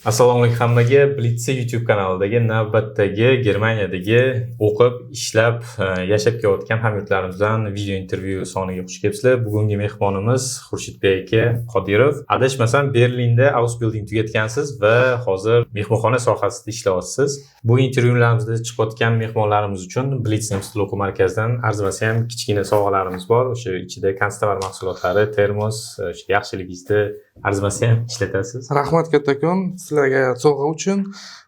Assalomu alaykum hammaga. Blitz YouTube kanalidagi navbatdagi Germaniyadagi o'qib, ishlab, yashab kelayotgan hamyurtlarimizdan video intervyu soniga xush kelibsizlar. Bugungi mehmonimiz Xurshidbek aka Qodirov. Adashmasam Berlinda Ausbildung tugatgansiz va hozir mehmonxona sohasida ishlayapsiz. Bu intervyularimizda chiqayotgan mehmonlarimiz uchun Blitz Nemis o'quv markazidan arzimas ham kichkina sovg'alarimiz bor. O'sha ichida konservator mahsulotlari, termos, o'sha yaxshiligingizda arzimas ham ishlatasiz. Rahmat kattakon sizlarga sovg'a uchun.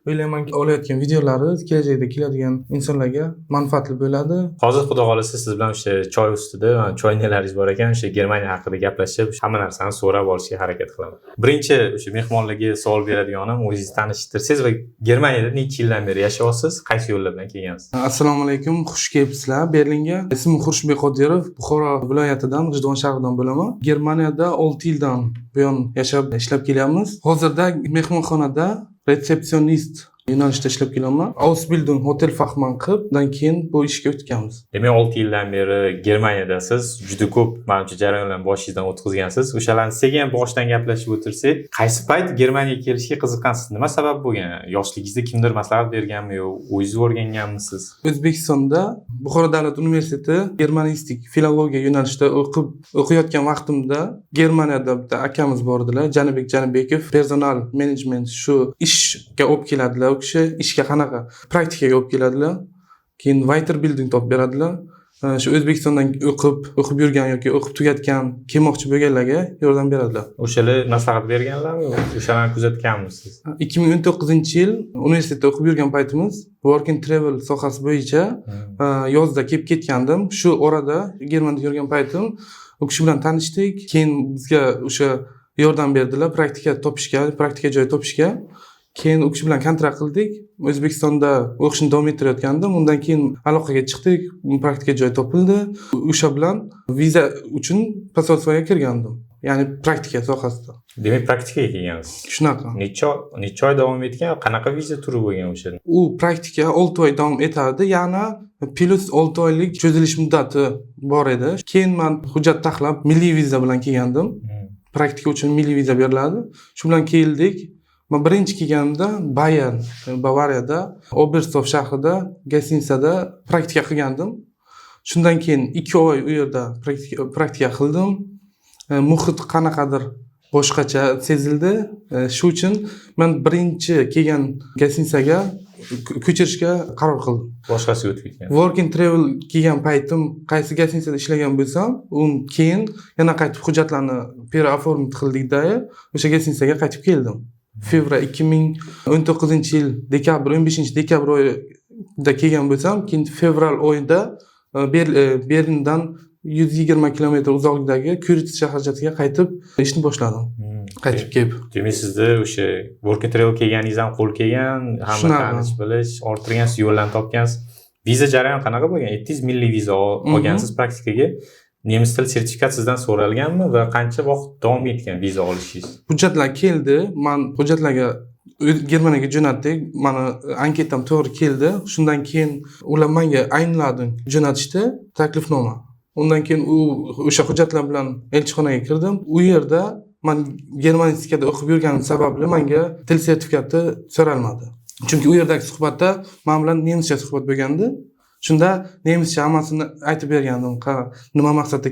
O'ylaymanki, olayotgan videolari kelajakda keladigan insonlarga manfaatli bo'ladi. Hozir xudo xolasa siz bilan o'sha choy ustida, choy nelaringiz bor ekan, o'sha Germaniya haqida gaplashib, hamma narsani so'rab olishga harakat qilaman. Birinchi o'sha mehmonlarga savol beradiganim, o'zingizni tanishtirsangiz va Germaniyada necha yildan beri yashayapsiz, qaysi yo'llar bilan kelgansiz? Assalomu alaykum, xush kelibsizlar Berlinga. Ismim Xurshidbek Qodirov, Buxoro viloyatidan, G'ijduvon shahridan bo'laman. Germaniyada 6 yildan buyon yashab, ishlab kelyapmiz. Hozirda mehmonxonada retsepsionist yo'nalishda ishlab kelaman. Ausbildung hotel fahman qilib, undan keyin bu ishga o'tganmiz. Demak, 6 yildan beri Germaniyadasiz. Juda ko'p menimcha jarayonlarni boshingizdan o'tkazgansiz. O'shalarni sekin boshdan gaplashib o'tirsak, qaysi payt Germaniyaga kelishga qiziqqansiz? Nima sabab bo'lgan? Yoshligingizda kimdir maslahat berganmi yo o'zingiz o'rganganmisiz? O'zbekistonda Buxoro davlat universiteti germanistik filologiya yo'nalishida o'qiyotgan vaqtimda Germaniyada bitta akamiz bor edilar, Janibek Janibekov, personal management shu ishga olib keladilar. U kishi ishga qanaqa praktikaga olib keladilar. Keyin Weiterbildung topib beradilar. Shu O'zbekistondan o'qib yurgan yoki o'qib tugatgan, kelmoqchi bo'lganlarga yordam beradilar. O'shalar maslahat berganlarmi? O'shalarni kuzatganmisiz? 2019-yil universitetda o'qib yurgan paytimiz work and travel sohasi bo'yicha yozda kelib ketgandim. Shu orada Germaniyada yurgan paytim u kishi bilan tanishdik. Keyin bizga o'sha yordam berdilar praktika joy topishga. Keyin u kishi bilan kontrakt qildik. O'zbekistonda o'qishni davom ettirayotgandim. Undan keyin aloqaga chiqdik, praktika joy topildi. O'sha bilan viza uchun посольствоga kirgandim. Ya'ni praktika sohasida. Demak, praktikaga kelgansiz. Shunaqa. Necha oy davom etgan? Qanaqa viza turi bo'lgan o'sha? U praktika 6 oy davom etardi. Yana plus 6 oylik cho'zilish muddati bor edi. Keyin men hujjat taxlab milliy viza bilan kelgandim. Praktika uchun milliy viza beriladi. Shu bilan keldik. Men birinchi kelganimda Bayern, Bavariyada, Oberstdorf shahrida, Gastitsada praktika qilgandim. Shundan keyin 2 oy u yerda praktika qildim. Muhit qanaqadir boshqacha sezildi. Shu uchun men birinchi kelgan Gastitsaga ko'chirishga qaror qildim. Boshqasiga o'tib ketgan. Work and travel kelgan paytim qaysi Gastitsada ishlagan bo'lsam, keyin yana qaytib hujjatlarni переоформить qildikda, o'sha Gastitsaga qaytib keldim. Fevral 2019-yil dekabr 15-dekabr oyida kelgan bo'lsam, keyin fevral oyida Berlindan 120 kilometr uzoqlikdagi Kuritz shaharchasiga qaytib ishni boshladim. Qaytib kelib. Demak, sizda o'sha work and travel kelganingiz ham qo'l kelgan, hamma tanish bilish, orttirgansiz, yo'llarni topgansiz. Viza jarayoni qanaqa bo'lgan? 700 milliy viza olgansiz praktikaga. Nemis til sertifikat sizdan so'ralganmi va qancha vaqt davom etgan viza olishingiz? Hujjatlar keldi. Men hujjatlarga Germaniyaga jo'natdik. Meni anketam to'g'ri keldi. Shundan keyin ular menga aynlading jo'natishdi taklifnoma. Undan keyin o'sha hujjatlar bilan elchixonaga kirdim. U yerda men germanistikada o'qib yurganim sababli menga til sertifikati so'ralmadi. Chunki u yerdagi suhbatda men bilan nemischa suhbat bo'lgandi. Shunda nemischa hammasini aytib bergandim. Nima maqsadda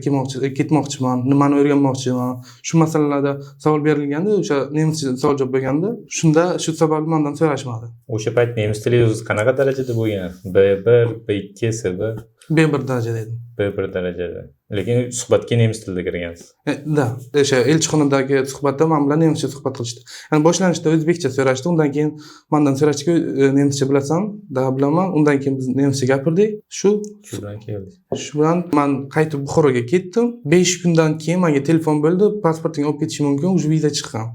ketmoqchiman, nimani o'rganmoqchiman. Shu masalalarda savol berilganda, o'sha nemischa savol javob bo'lganda, shunda shu sababli mendan so'rashmadi. O'sha payt nemis tilingiz qanaqa darajada bo'lgan? B1, B2, C1? B1 darajada edim. B1 darajada. Lekin suhbatga nemis tilida kirgansiz. Da, o'sha elchixonadagi suhbatda men bilan nemischa suhbat qilishdi. Ya'ni boshlanishda o'zbekcha so'rashdi, undan keyin mendan so'rashdi, nemischa bilasan, da bilaman. Undan keyin biz nemischa gapirdik. Shu bilan keldik. Shu bilan men qaytib Buxoroga ketdim. 5 kundan keyin menga telefon bo'ldi, pasportingni olib ketish mumkin, o'sha viza chiqqan.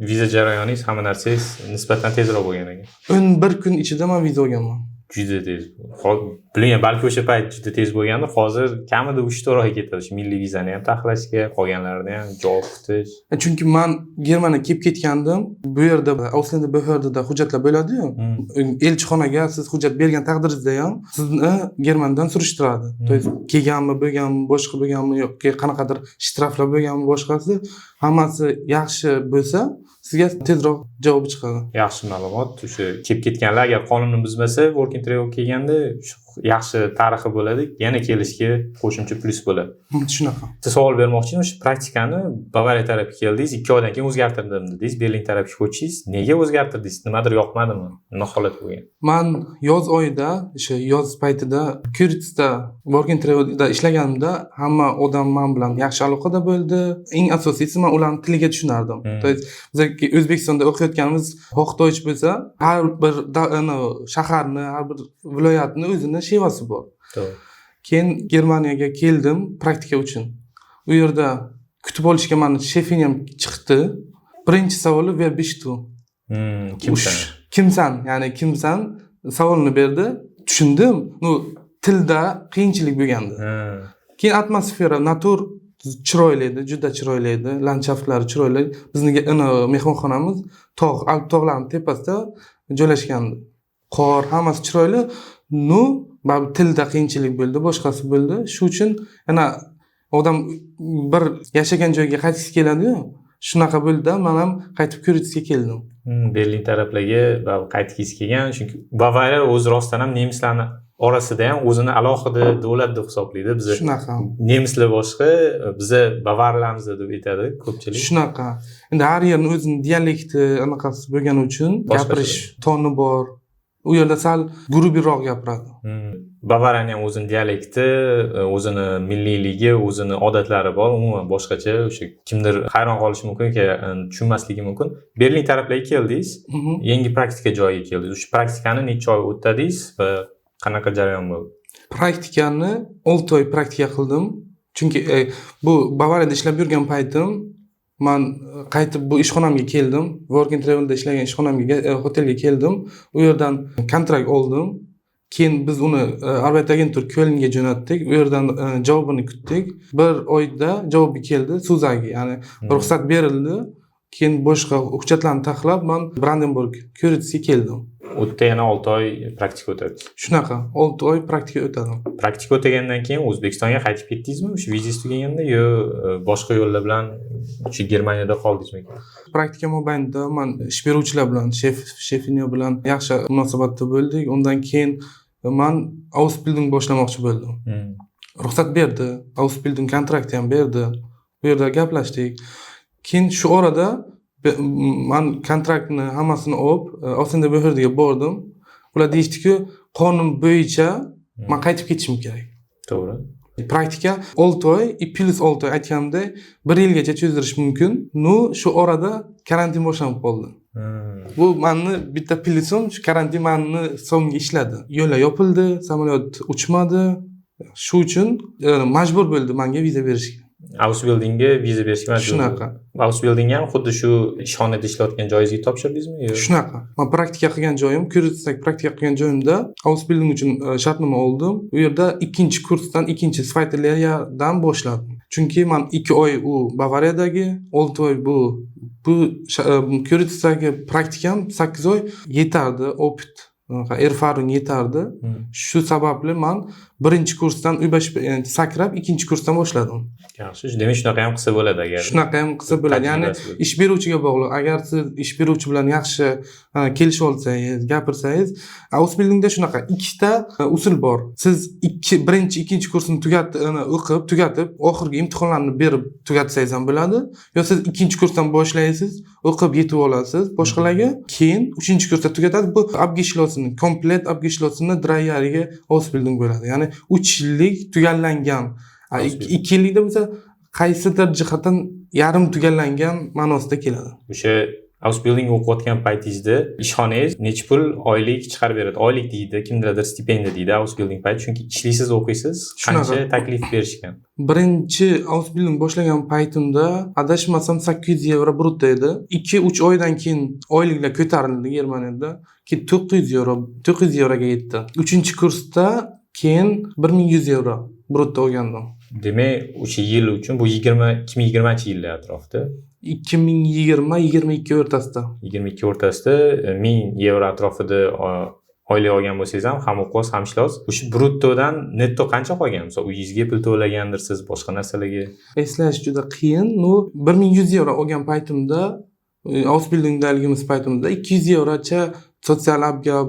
Viza jarayoningiz, hamma narsangiz nisbatan tezroq bo'lgan ekan. 11 kun ichida men viza olganman. Juda tez. Bilmayman, balki o'sha payt juda tez bo'lgandi. Hozir kamida 3-4 oy ketadi. Milliy vizani ham taxlashga, qolganlarini ham javob kutish. Chunki men Germaniyaga kelib ketgandim. Bu yerda Ausländer Behörde'da hujjatlar bo'ladi-yu. Elchixonaga siz hujjat bergan taqdiringizda ham sizni Germaniyadan surishtiradi. To есть kelganmi, bo'lganmi, boshqa bo'lganmi yoki qanaqadir shtraflar bo'lganmi, boshqasi, hammasi yaxshi bo'lsa, sizga tezroq javob chiqadi. Yaxshi ma'lumot. O'sha kelib ketganlar agar qonunni buzmasa, work and travel kelganda yaxshi tarixi bo'ladi, yana kelishga qo'shimcha plyus bo'ladi. Shunaqa. Siz savol bermoqchiman, o'sha praktikani Bavariya tarafga keldingiz, 2 oydan keyin o'zgartirdim dedingiz, Berlin tarafga ko'chdingiz. Nega o'zgartirdingiz? Nimadir yoqmadimi? Nima holat bo'lgan? Men yoz oyida, o'sha yoz paytida Kuritsda work and travelda ishlaganimda hamma odam men bilan yaxshi aloqada bo'ldi. Eng asosiysi men ularning tiliga tushunardim. To есть biz O'zbekistonda o'qiyotganimiz Xo'jtoych bo'lsa, har bir shaharni, har bir viloyatni o'zini shevasi bor. To'g'ri. Keyin Germaniyaga keldim praktika uchun. U yerda kutib olishga meni shefim ham chiqdi. Birinchi savoli "Wer bist du?" Kimsan? Kimsan? Ya'ni kimsan? Savolni berdi. Tushundim. Tilda qiyinchilik bo'lgandi. Keyin atmosfera, natur chiroyli edi, juda chiroyli edi. Landshaftlari chiroyli. Bizning mehmonxonamiz tog', Alp tog'larining tepasida joylashgandi. Qor, hammasi chiroyli. Tilda qiyinchilik bo'ldi, boshqasi bo'ldi. Shu uchun yana odam bir yashagan joyga qaytib keladi-yu. Shunaqa bo'ldi, men ham qaytib Kuritsga keldim. Berlin taraflarga qaytgingiz kelgan, chunki Bavariya o'z rostdan ham nemislarni orasida ham o'zini alohida davlat deb hisoblaydi. Biz Shunaqa. nemislar boshqa, biz bavarlarmiz deb aytadi ko'pchilik. Shunaqa. Endi har yerning o'zining dialekti anaqasi bo'lgani uchun gapirish toni bor. U yerda sal grubirroq gapiradi. Bavariyaning ham o'zining dialekti, o'zini milliyligi, o'zini odatlari bor. Umuman boshqacha, o'sha kimdir hayron qolishi mumkin, tushunmasligi mumkin. Berlin taraflarga keldingiz, yangi praktika joyiga keldingiz. O'sha praktikani necha oy o'tdingiz va qanaqa jarayon bo'ldi? Praktikani 6 oy praktika qildim. Chunki bu Bavariyada ishlab yurgan paytim men qaytib bu ishxonamga keldim. Work and Travel'da ishlagan ishxonamga, hotelga keldim. U yerdan kontrakt oldim. Keyin biz uni Arbeitsagentur Kölnga jo'natdik. U yerdan javobini kutdik. 1 oyda javobi keldi, Suzagi, ya'ni ruxsat berildi. Keyin boshqa hujjatlarni taxlab men Brandenburg, Kuritsga keldim. U yerda yana 6 oy praktika o'tadingiz. Shunaqa, 6 oy praktika o'tadim. Praktika o'tagandan keyin O'zbekistonga qaytib ketdingizmi? O'sha vizangiz tugaganda yo boshqa yo'llar bilan o'sha Germaniyada qoldingizmi? Praktika mobaynida men ish beruvchilar bilan, shefiniya bilan yaxshi munosabatda bo'ldik. Undan keyin men Ausbildung boshlamoqchi bo'ldim. Ruxsat berdi, Ausbildung kontrakti ham berdi. Bu yerda gaplashdik. Keyin shu orada men kontraktni hammasini olib, Ausländerbehördega bordim. Ular deyishdi-ku, qonun bo'yicha men qaytib ketishim kerak. To'g'ri. Praktika 6 oy, plus 6 oy aytganimda 1 yilgacha cho'zdirish mumkin. Shu orada karantin boshlanib qoldi. Bu menni bitta plusim, shu karantin menni hisobimga ishladi. Yo'llar yopildi, samolyot uchmadi. Shu uchun majbur bo'ldi menga viza berishga. Ausbildingga viza berishga majbur. Shunaqa. Ausbilding ham xuddi shu ishxonada ishlayotgan joyingizga topshirdingizmi? Shunaqa. Men praktika qilgan joyim, Kuritsdagi praktika qilgan joyimda Ausbilding uchun shartnoma oldim. U yerda 2-kursdan 2-svayterleriyadan boshladim. Chunki men 2 oy u Bavariyadagi, 6 oy bu Kuritsdagi praktikam 8 oy yetardi, opit erfaring yetardi. Shu sababli men 1-kursdan sakrab 2-kursdan boshladim. Yaxshi, demak shunaqa ham qilsa bo'ladi agar. Shunaqa ham qilsa bo'ladi. Ya'ni ish beruvchiga bog'liq. Agar siz ish beruvchi bilan yaxshi kelishib olsangiz, gapirsangiz, Ausbildingda shunaqa ikkita usul bor. Siz 1-2-kursni tugatib, oxirgi imtihonlarni berib tugatsangiz ham bo'ladi, yo siz 2-kursdan boshlaysiz, o'qib yetib olasiz boshqalarga, keyin 3-kursda tugatasiz. Bu abgeshlosini, komplet abgeshlosini drayeriga Ausbilding bo'ladi. Ya'ni 3 yillik tugallangan. 2 yillikda bo'lsa qaysidir jihatdan yarim tugallangan ma'nosida keladi. O'sha Ausbilding o'qiyotgan paytingizda ishxonangiz necha pul oylik chiqarib beradi? Oylik deydi, kimlardir stipendiya deydi Ausbilding payti, chunki ishlaysiz, o'qiysiz. Qancha taklif berishgan? Birinchi Ausbilding boshlagan paytimda adashmasam 800 euro brutto edi. 2-3 oydan keyin oyliklar ko'tarildi Germaniyada. Keyin 900 euroga yetdi. 3-kursda keyin 1100 euro brutto olgandim. Demak, o'sha yil uchun bu 2020-yillar atrofida. 2020-22 o'rtasida. 22 o'rtasida 1000 euro atrofida oylik olgan bo'lsangiz ham o'qish, ham ishlash. O'sha bruttodan netto qancha qolgan? Masalan, uyingizga pul to'lagandirsiz, boshqa narsalarga. Eslash juda qiyin. 1100 euro olgan paytimda Ausbildingdaligimiz paytimizda 200 yevrocha sotsial abga,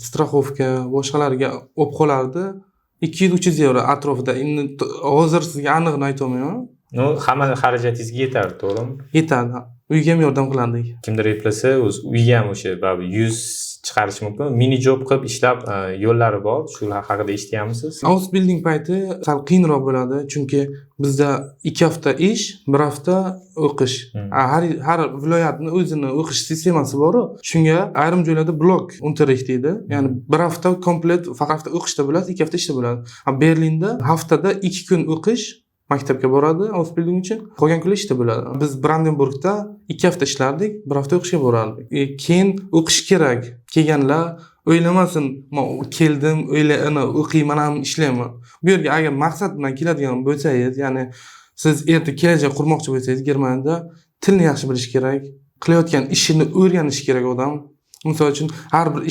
strafovka, boshqalarga olib qolardi. 200-300 yevro atrofida. Endi hozir sizga aniqni ayta olmayman. Hamma xarajatingizga yetardi, to'g'rimi? Yetadi. Uyga ham yordam qilardik. Kimdir eplasa, o'zi uyga ham o'sha 100 chiqarish mumkin. Mini job qilib ishlab yo'llari bor. Shular haqida eshitganmisiz? Ausbilding payti sal qiyinroq bo'ladi, chunki bizda 2 hafta ish, 1 hafta o'qish. Har viloyatning o'zini o'qish sistemasi bor-ku. Shunga ayrim joylarda blok unterricht deydi. Ya'ni 1 hafta komplet faqat o'qishda bo'lasiz, 2 hafta ishda bo'ladi. Berlinda haftada 2 kun o'qish, maktabga boradi Ausbilding uchun, qolgan kunlar ishda bo'ladi. Biz Brandenburgda 2 hafta ishlardik, 1 hafta o'qishga borardik. Keyin o'qish kerak. Kelganlar o'ylamasin, men keldim, o'qiyman ham ishlayman. Bu yerga agar maqsad bilan keladigan bo'lsangiz, ya'ni siz erta kelajak qurmoqchi bo'lsangiz, Germaniyada tilni yaxshi bilish kerak, qilayotgan ishini o'rganish kerak odam. Misol uchun har bir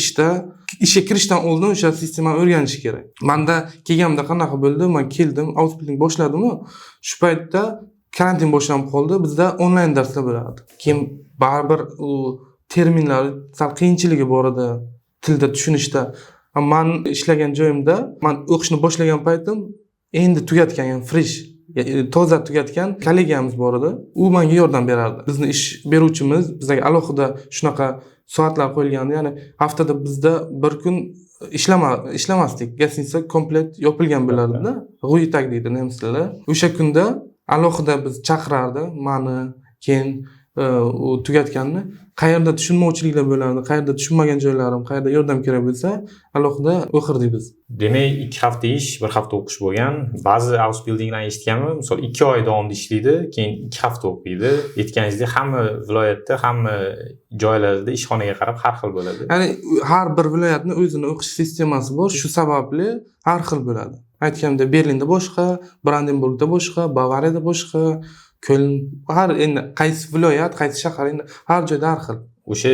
ishga kirishdan oldin o'sha sistemani o'rganish kerak. Menda kelganimda qanaqa bo'ldi? Men keldim, Ausbilding boshladim-ku. Shu paytda karantin boshlanib qoldi. Bizda onlayn darslar bo'lardi. Keyin baribir u terminlar sal qiyinchiligi bor edi tilda tushunishda. Men ishlagan joyimda, men o'qishni boshlagan paytim endi tugatgan, ya'ni fresh, toza tugatgan kollegamiz bor edi. U menga yordam berardi. Bizni ish beruvchimiz bizga alohida shunaqa soatlar qo'yilgandi. Ya'ni haftada bizda bir kun ishlamasdik. Gastnitsa komplet yopilgan bo'lardi-da. Ruitag deydi nemis tilida. O'sha kunda alohida biz chaqirardi meni, keyin u tugatganni. Qayerda tushunmovchiliklar bo'lardi, qayerda tushunmagan joylarim, qayerda yordam kerak bo'lsa, alohida o'qirdik biz. Demak, 2 hafta ish, 1 hafta o'qish bo'lgan. Ba'zi Ausbildinglarni eshitganman, misol 2 oy davomida ishlaydi, keyin 2 hafta o'qiydi. Aytganingizdek, hamma viloyatda, hamma joylarda ishxonaga qarab har xil bo'ladi. Ya'ni har bir viloyatning o'zining o'qish sistemasi bor. Shu sababli har xil bo'ladi. Aytganimda Berlinda boshqa, Brandenburgda boshqa, Bavariyada boshqa, Köln, har endi qaysi viloyat, qaysi shahar, endi har joyda har xil. O'sha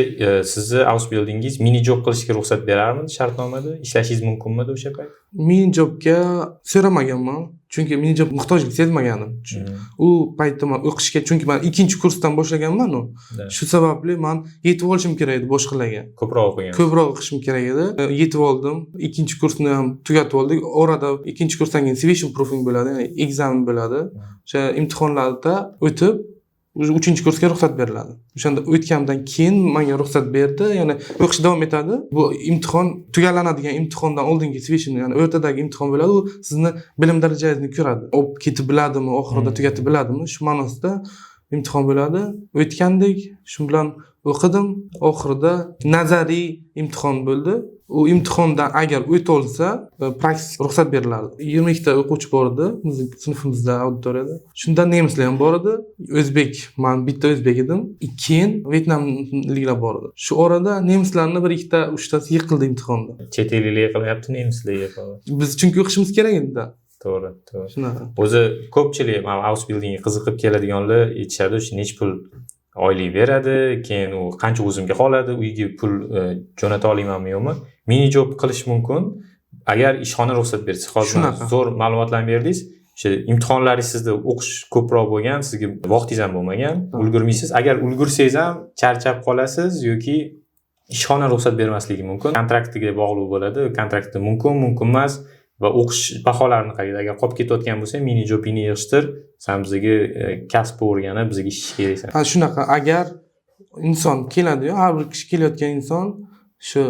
sizni Ausbildingiz mini job qilishga ruxsat berarmidi shartnomada? Ishlashingiz mumkinmidi o'sha payt? Mini jobga so'ramaganman, chunki mini job muhtojlik sezmaganim. U paytda men o'qishga, chunki men 2-kursdan boshlaganman-ku. Shu sababli men yetib olishim kerak edi boshqalarga. Ko'proq o'qigan. Ko'proq o'qishim kerak edi. Yetib oldim. 2-kursni ham tugatib oldik. Orada 2-kursdan keyin Civision Proofing bo'ladi, ya'ni ekzamen bo'ladi. O'sha imtihonlarda o'tib 3-kursga ruxsat beriladi. O'shanda o'tgandan keyin menga ruxsat berdi. Ya'ni o'qish davom etadi. Bu imtihon tugallanadigan imtihondan oldingi Civision, ya'ni o'rtadagi imtihon bo'ladi. U sizni bilim darajangizni ko'radi. Olib ketib biladimi, oxirida tugatib biladimi? Shu ma'nosida imtihon bo'ladi. O'tgandik, shu bilan o'qidim. Oxirida nazariy imtihon bo'ldi. U imtihondan agar o'ta olsa, praktik ruxsat beriladi. 22 ta o'quvchi bor edi bizning sinfimizda, auditoriyada. Shunda nemislar ham bor edi. O'zbek, men bitta o'zbek edim. Keyin vyetnamliklar bor edi. Shu orada nemislarni 1-2 ta, 3 tasi yiqildi imtihonda. Chet elliklar yiqilyapti, nemislar yiqiladi. Biz chunki o'qishimiz kerak edi-da. To'g'ri, to'g'ri. Shunaqa. O'zi ko'pchilik mana Ausbildingga qiziqib keladiganlar aytishadi, shu nech pul oylik beradi, keyin u qancha o'zimga qoladi, uyga pul jo'nata olamanmi yo'qmi? Mini job qilish mumkin agar ishxona ruxsat bersa. Hozir zo'r ma'lumotlarni berdingiz. O'sha imtihonlaringiz sizda o'qish ko'proq bo'lgan, sizga vaqtingiz ham bo'lmagan, ulgurmaysiz. Agar ulgursangiz ham charchab qolasiz yoki ishxona ruxsat bermasligi mumkin. Kontraktiga bog'liq bo'ladi. Kontraktda mumkin, mumkin emas va o'qish baholarini qaraydi. Agar qolib ketayotgan bo'lsa, mini jobini yig'ishtir, sen bizga kasb o'rganib, bizga ish keraksan. Ha, shunaqa. Agar inson keladi-yu, har bir kishi kelayotgan inson shu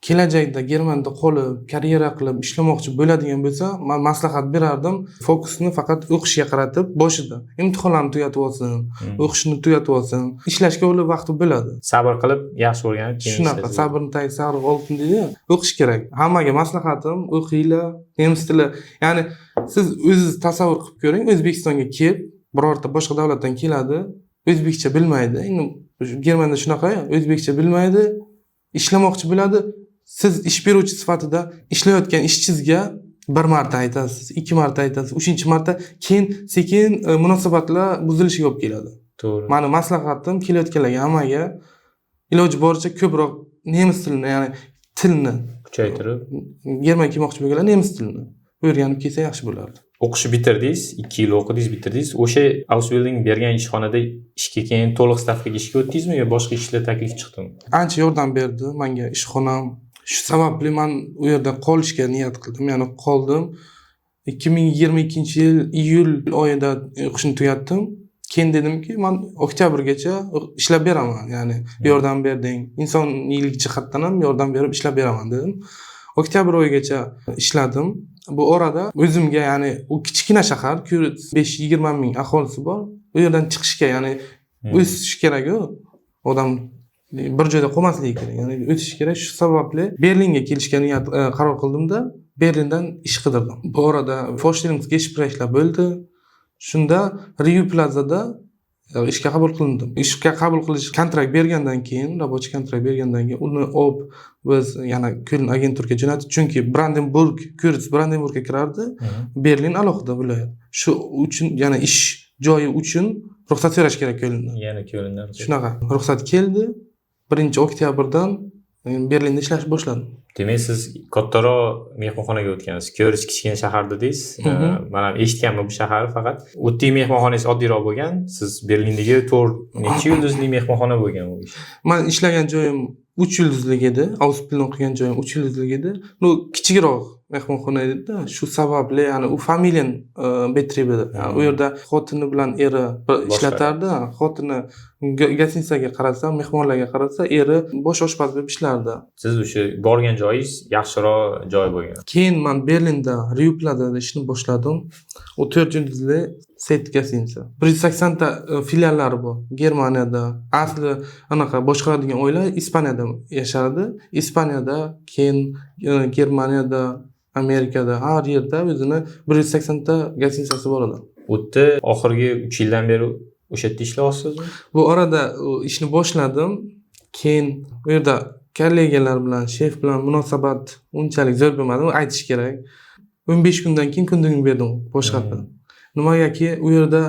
kelajakda Germaniyada qolib, karyera qilib ishlamoqchi bo'ladigan bo'lsa, men maslahat berardim, fokusni faqat o'qishga qaratib, boshida imtihonlarni tugatib olsin, o'qishni tugatib olsin, ishlashga o'li vaqti bo'ladi. Sabr qilib, yaxshi o'rganib keyin shunaqa, sabrni tagi sabr oltin deydi. O'qish kerak. Hammaga maslahatim, o'qinglar, nemis tili. Ya'ni siz o'zingiz tasavvur qilib ko'ring, O'zbekistonga kelib, birorta boshqa davlatdan keladi, o'zbekcha bilmaydi. Endi Germaniyada shunaqa, o'zbekcha bilmaydi, ishlamoqchi bo'ladi. Siz ish beruvchi sifatida ishlayotgan ishchingizga 1 marta aytasiz, 2 marta aytasiz, 3-marta keyin sekin munosabatlar buzilishiga olib keladi. To'g'ri. Meni maslahatim kelayotganlarga hammaga iloji boricha ko'proq nemis tilini, ya'ni tilni kuchaytirib, Germaniyaga kelmoqchi bo'lganlar nemis tilini o'rganib kelsa yaxshi bo'lardi. o'qishni bitirdingiz, 2 yil o'qidingiz, bitirdingiz. O'sha Ausbilding bergan ishxonada ishga keyin to'liq stavkaga ishga o'tdingizmi yo boshqa ishlar taklif chiqdimi? Ancha yordam berdi menga ishxonam. Shu sababli men u yerda qolishga niyat qildim. Ya'ni qoldim. 2022-yil iyul oyida o'qishni tugatdim. Keyin dedimki, men oktyabrgacha ishlab beraman. Ya'ni yordam berding. Insoniylik jihatdan ham yordam berib ishlab beraman dedim. Oktyabr oyigacha ishladim. Bu orada o'zimga, ya'ni u kichkina shahar, 5-20 ming aholisi bor. U yerdan chiqishga, ya'ni o'sish kerak-ku. Odam bir joyda qolmasligi kerak. Ya'ni o'tish kerak. Shu sababli Berlinga kelishga qaror qildim-da, Berlindan ish qidirdim. Bu orada Vorstellungsgesprächlar bo'ldi. Shunda Rio Plazada ishga qabul qilindim. Ishga qabul qilish kontrakt bergandan keyin, rabochiy kontrakt bergandan keyin uni olib biz yana Köln agenturga jo'natdik. Chunki Brandenburgga kirardi. Berlin alohida viloyat. Shu uchun yana ish joyi uchun ruxsat so'rash kerak Kölndan. Yana Kölndan. Shunaqa. Ruxsat keldi. 1-oktyabrdan Berlinda ishlashni boshladim. Demak, siz kattaroq mehmonxonaga o'tgansiz. Ko'rish kichkina shahar dedingiz. Men ham eshitganman bu shaharni faqat. O'tdagi mehmonxonangiz oddiyroq bo'lgan. Siz Berlindagi necha yulduzli mehmonxona bo'lgan bu ish? Men ishlagan joyim 3 yulduzli edi. Ausbildung qilgan joyim 3 yulduzli edi. Kichikroq mehmonxona edi-da. Shu sababli, ya'ni u familien betrieb edi. U yerda xotini bilan eri ishlatardi. Xotini gostinitsaga qarasa, mehmonlarga qarasa, eri bosh oshpaz bo'lib ishlardi. Siz o'sha borgan joyingiz yaxshiroq joy bo'lgan. Keyin men Berlinda Rio Plazada ishni boshladim. U 4 yulduzli Set gostinitsa. 180 ta filiallari bor. Germaniyada, asli anaqa boshqaradigan oila Ispaniyada yashardi. Ispaniyada, keyin Germaniyada, Amerikada, har yerda o'zini 180 ta gostinitsasi bor edi. O'tdi oxirgi 3 yildan beri o'sha yerda ishlayapsizmi? Bu orada ishni boshladim. Keyin u yerda kollegalar bilan, shef bilan munosabat unchalik zo'r bo'lmadi, aytish kerak. 15 kundan keyin kundigim berdim boshqatdan. Nimagaki u yerda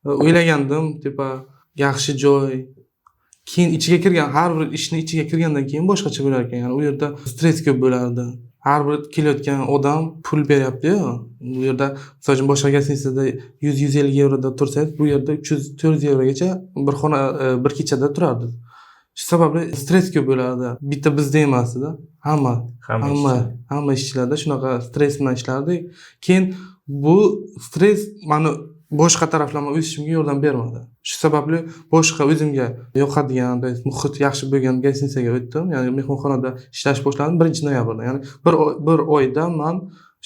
o'ylagandim, tipa yaxshi joy. Keyin ichiga kirgan, har bir ishni ichiga kirgandan keyin boshqacha bo'lar ekan. Ya'ni u yerda stress ko'p bo'lardi. Har bir kelayotgan odam pul beryapti-ku. Bu yerda masalan boshqa gostinitsada 100-150 yevroda tursangiz, bu yerda 300-400 yevrogacha bir xona bir kechada turardi. Shu sababli stress ko'p bo'lardi. Bitta bizda emasdi-da. Hamma ishchilarda shunaqa stress bilan ishlardik. Keyin bu stress meni boshqa taraflama o'sishimga yordam bermadi. Shu sababli boshqa o'zimga yoqadigan, muhit yaxshi bo'lgan gostinitsaga o'tdim. Ya'ni mehmonxonada ishlash boshladim 1-noyabrda. Ya'ni bir oyda men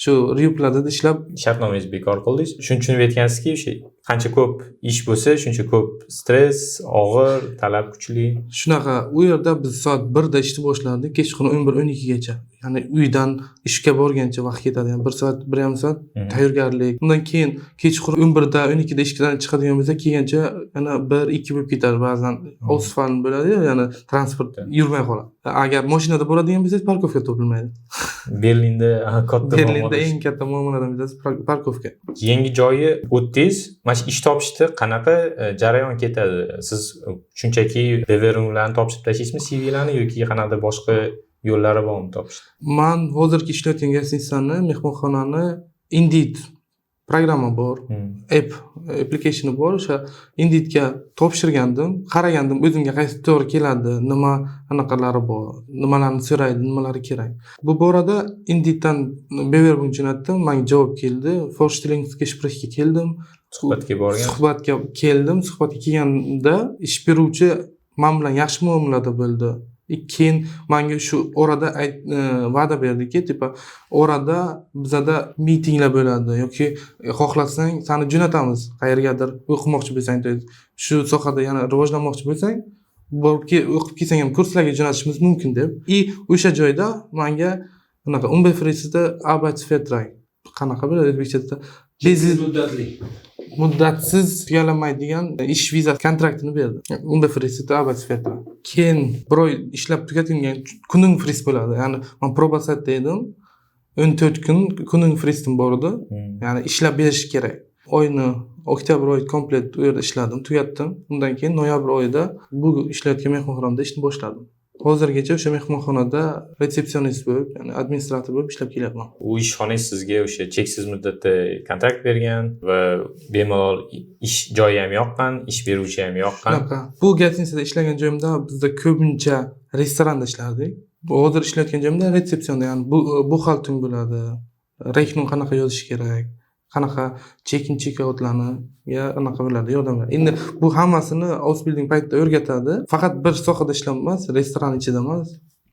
shu Rio Plazada ishlab shartnomangizni bekor qildingiz. Shuning uchun aytgansizki, o'sha qancha ko'p ish bo'lsa, shuncha ko'p stress, og'ir, talab kuchli. Shunaqa, u yerda biz soat 1 da ishni boshlardik, kechqurun 11-12 gacha. Ya'ni uydan ishga borgancha vaqt ketadi. Ya'ni 1 soat, 1,5 soat tayyorgarlik. Undan keyin kechqurun 11 da 12 da ishdan chiqadigan bo'lsa, kelgancha yana 1-2 bo'lib ketadi ba'zan. Ausfall bo'ladi-yu, ya'ni transport yurmay qoladi. Agar mashinada boradigan bo'lsangiz, parkovka topilmaydi. Berlinda Berlinda eng katta muammolardan bittasi parkovka. Yangi joyi o'tdingiz, mana shu ish topishda qanaqa jarayon ketadi? Siz shunchaki beverunglarni topshirib tashlaysizmi, CV-larni yoki qanaqa boshqa yo'llari bormi topishda? Men hozirgi ishlayotgan gostinitsani, mehmonxonani Indeed programma bor, application bor. O'sha Indeedga topshirgandim, qaragandim o'zimga qaysi to'g'ri keladi, nima anaqalari bor, nimalarni so'raydi, nimalari kerak. Bu borada Indeeddan Bewerbung jo'natdim, menga javob keldi. Vorstellungsgesprächga keldim. Suhbatga keldim. Suhbatga kelganda ish beruvchi men bilan yaxshi muomalada bo'ldi. Keyin menga shu orada va'da berdiki, tipa orada bizada mitinglar bo'ladi yoki xohlasang seni jo'natamiz qayergadir o'qimoqchi bo'lsang, shu sohada yana rivojlanmoqchi bo'lsang, borib o'qib kelsang ham kurslarga jo'natishimiz mumkin deb. O'sha joyda menga bunaqa unbefristede Arbeitsvertrag qanaqa bo'ladi o'zbekchada? Muddatsiz tugalanmaydigan ish vizasi kontraktini berdi. Unbefristede Arbeitsvertrag. Keyin bir oy ishlab tugatilgan kuning frist bo'ladi. Ya'ni men probasiyada edim. 14 kun kuning fristim bor edi. Ya'ni ishlab berish kerak. Oyni oktyabr oyi komplet u yerda ishladim, tugatdim. Undan keyin noyabr oyida bu ishlayotgan mehmonxonada ishni boshladim. hozirgacha o'sha mehmonxonada retsepsionist bo'lib, ya'ni administrator bo'lib ishlab kelyapman. U ishxonangiz sizga o'sha cheksiz muddatda kontrakt bergan va bemalol ish joyi ham yoqqan, ish beruvchi ham yoqqan. Shunaqa. Bu gостиницада ishlagan joyimda bizda ko'pincha restoranda ishlardik. Hozir ishlayotgan joyimda retsepsionda, ya'ni buxgalter bo'ladi. Reyxning qanaqa yozish kerak, qanaqa check-in check-outlarni anaqa bo'ladi, yordam beradi. Endi bu hammasini outbuilding paytida o'rgatadi. Faqat bir sohada ishlab emas, restoran ichida emas,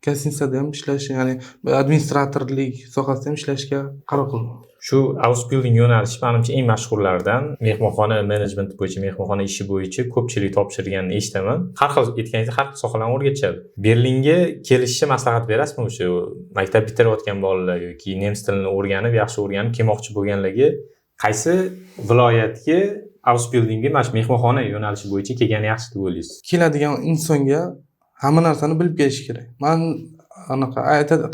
gостиницада ham ishlash, ya'ni administratorlik sohasida ham ishlashga qaror qildim. Shu outbuilding yo'nalishi menimcha eng mashhurlardan. Mehmonxona menejmenti bo'yicha, mehmonxona ishi bo'yicha ko'pchilik topshirganini eshitaman. Har xil aytganingizdek har xil sohalarni o'rgatishadi. Berlinga kelishga maslahat berasizmi o'sha maktab bitirayotgan bolalar yoki nemis tilini o'rganib, yaxshi o'rganib kelmoqchi bo'lganlarga qaysi viloyatga outbuildingga mana shu mehmonxona yo'nalishi bo'yicha kelgani yaxshi deb o'ylaysiz? Keladigan insonga hamma narsani bilib kelish kerak. Men anaqa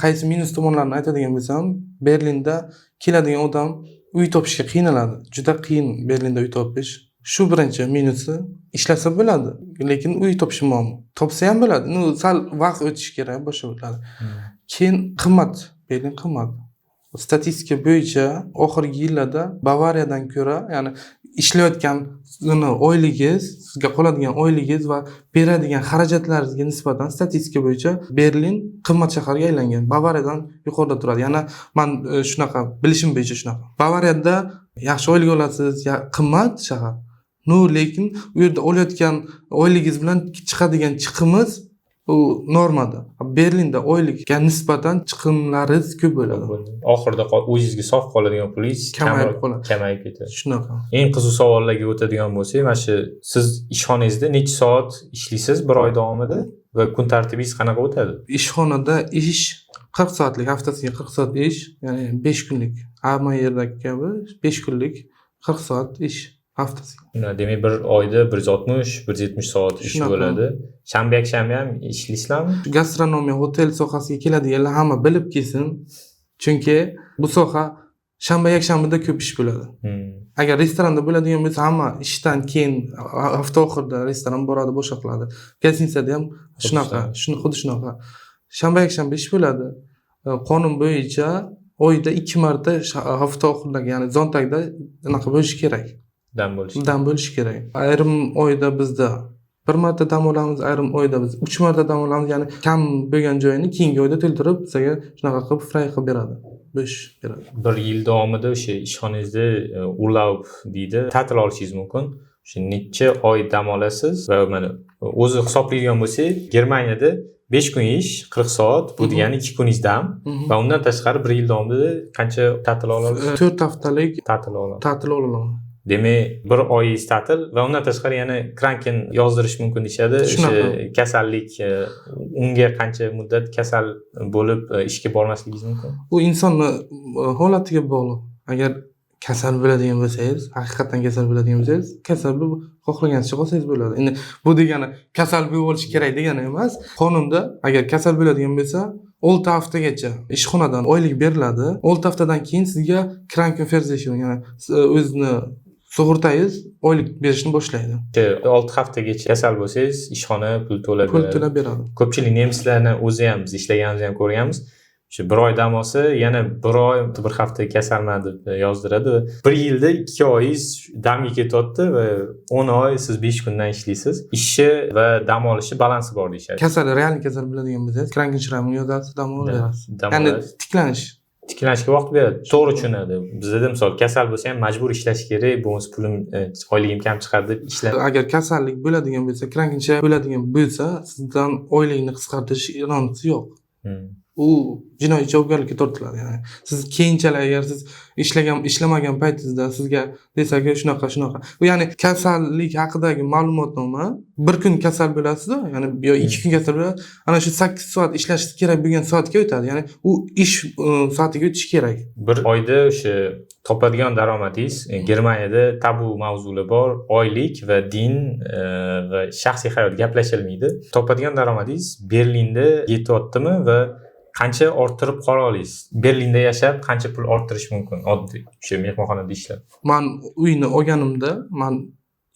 qaysi minus tomonlarini aytadigan bo'lsam, Berlinda keladigan odam uy topishga qiynaladi. Juda qiyin Berlinda uy topish. Shu birinchi minusi. Ishlasa bo'ladi, lekin uy topish muammo. Topsa ham bo'ladi. Sal vaqt o'tish kerak, boshqa bo'ladi. Keyin qimmat, Berlin qimmat. Statistika bo'yicha oxirgi yillarda Bavariyadan ko'ra, ya'ni ishlayotgan oyligingiz, sizga qoladigan oyligingiz va beradigan xarajatlaringizga nisbatan statistika bo'yicha Berlin qimmat shaharga aylangan. Bavariyadan yuqorida turadi. Yana men shunaqa bilishim bo'yicha shunaqa. Bavariyada yaxshi oylik olasiz, qimmat shahar. Lekin u yerda olayotgan oyligingiz bilan chiqadigan chiqimiz u normada. Berlinda oylikka nisbatan chiqimlaringiz ko'p bo'ladi. Oxirida o'zingizga sof qoladigan pulingiz kamayib ketadi. Shunaqa. Eng qiziq savollarga o'tadigan bo'lsak, mana shu siz ishxonangizda necha soat ishlaysiz bir oy davomida va kun tartibingiz qanaqa o'tadi? Ishxonada ish 40 soatlik, haftasiga 40 soat ish, ya'ni 5 kunlik. Hamma yerdagi kabi 5 kunlik 40 soat ish. Haftasiga. Demak, bir oyda 160-170 soat ish bo'ladi. Shanba yakshanba ham ishlaysizlarmi? Gastronomiya, hotel sohasiga keladiganlar hamma bilib kelsin. Chunki bu soha shanba yakshanbada ko'p ish bo'ladi. Agar restoranda bo'ladigan bo'lsa, hamma ishdan keyin hafta oxirida restoran boradi, boshqa qiladi. Gостиницада ham shunaqa, xuddi shunaqa. Shanba yakshanba ish bo'ladi. Qonun bo'yicha oyda 2 marta hafta oxiridagi, ya'ni zontagda anaqa bo'lishi kerak. Dam bo'lishi kerak. Ayrim oyda bizda 1 marta dam olamiz, ayrim oyda biz 3 marta dam olamiz. Ya'ni kam bo'lgan joyini keyingi oyda to'ldirib, bizga shunaqa qilib fray qilib beradi. Bo'sh beradi. Bir yil davomida o'sha ishxonangizda urlaub deydi, ta'til olishingiz mumkin. O'sha necha oy dam olasiz va mana o'zi hisoblaydigan bo'lsak, Germaniyada 5 kun ish, 40 soat, bu degani 2 kuningiz dam va undan tashqari 1 yil davomida qancha ta'til ola olasiz? 4 haftalik ta'til olaman. Demak, bir oyingiz ta'til va undan tashqari yana kranken yozdirish mumkin deyshadi. O'sha kasallik, unga qancha muddat kasal bo'lib ishga bormasligingiz mumkin? Bu insonni holatiga bog'liq. Agar kasal bo'ladigan bo'lsangiz, haqiqatan kasal bo'ladigan bo'lsangiz, kasal bo'lib xohlaganingizcha qolsangiz bo'ladi. Endi bu degani kasal bo'lish kerak degani emas. Qonunda agar kasal bo'ladigan bo'lsa, 6 haftagacha ishxonadan oylik beriladi. 6 haftadan keyin sizga Krankenversicherung, ya'ni o'zini sug'urtangiz oylik berishni boshlaydi. 6 haftagacha kasal bo'lsangiz, ishxona pul to'lab beradi. Ko'pchilik nemislarni o'zi ham biz ishlaganimizni ham ko'rganmiz. Shu bir oy dam olsa, yana bir oy, bir hafta kasalman deb yozdiradi. Bir yilda 2 oyingiz damga ketyapti va 10 oy siz 5 kundan ishlaysiz. Ishi va dam olishi balansi bor deyshadi. Real kasal bo'ladigan bo'lsangiz, Krankenversicherung yozasiz, dam olasiz. Ya'ni tiklanishga vaqt beradi. To'g'ri tushunadi. Bizda misol kasal bo'lsa ham majbur ishlash kerak, bo'lmasa pulim, oyligim kam chiqadi deb ishlaydi. Agar kasallik bo'ladigan bo'lsa, Krankenversicherung bo'ladigan bo'lsa, sizdan oylikni qisqartirish irodasi yo'q. U jinoiy javobgarlikka tortiladi. Ya'ni siz keyinchalik agar siz ishlamagan paytingizda sizga desaga shunaqa. Bu ya'ni kasallik haqidagi ma'lumotnoma, bir kun kasal bo'lasiz, ya'ni yo 2 kun kasal bo'lasiz, ana shu 8 soat ishlash kerak bo'lgan soatga o'tadi. Ya'ni u ish soatiga o'tish kerak. Bir oyda o'sha topadigan daromadingiz Germaniyada tabu mavzular bor, oylik va din va shaxsiy hayot gaplashilmaydi. Topadigan daromadingiz Berlinda yetyaptimi va qancha orttirib qora olasiz? Berlinda yashab qancha pul orttirish mumkin oddiy o'sha mehmonxonada ishlab? Men uyni olganimda, men